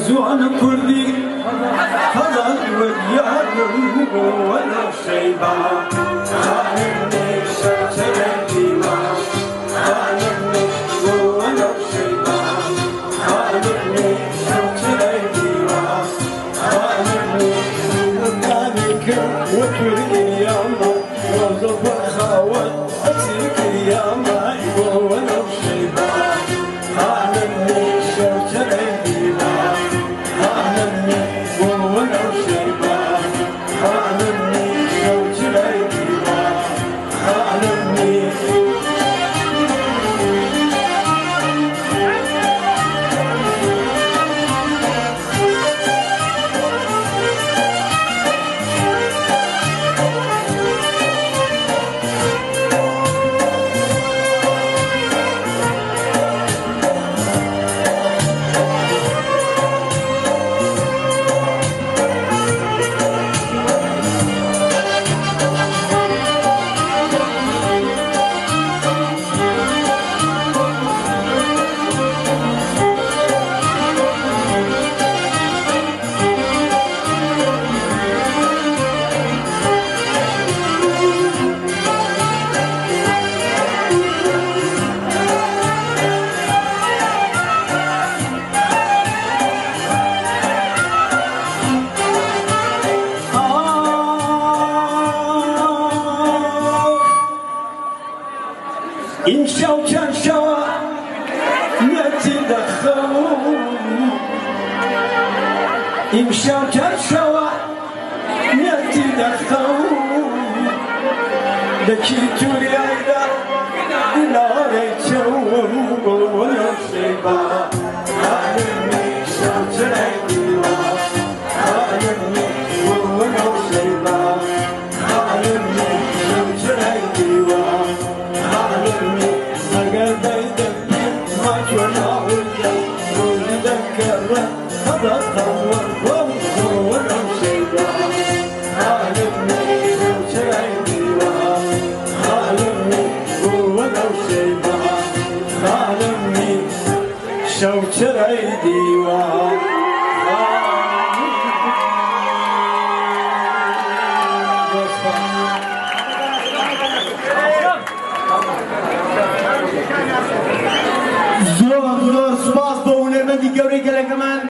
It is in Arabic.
زوان كردي فضل واليارم ولا شيبا عالمني شجرتي ما عالمني ولا شيبا عالمني شجرتي ما عالمني ذلك وكردي يا ما وظف خوات أسيك يا ما ولا شيبا عالمني شجرتي ما عالمني ولا شيبا عالمني شجرتي ما عالمني إن شوكا شوا نتدخل إن شوكا شوا نتدخل لكي توري عيدا لا ريتشو ولا شيبا عالمني شوكا عيدا عالمني ولا شيبا عالمني شوكا عيدا عالمني مقديد ما جونا ويا ونذكر هذا الثور ولا شيبا عالمني شوكا عيدا عالمني ولا شيبا عالمني شوكا عيدا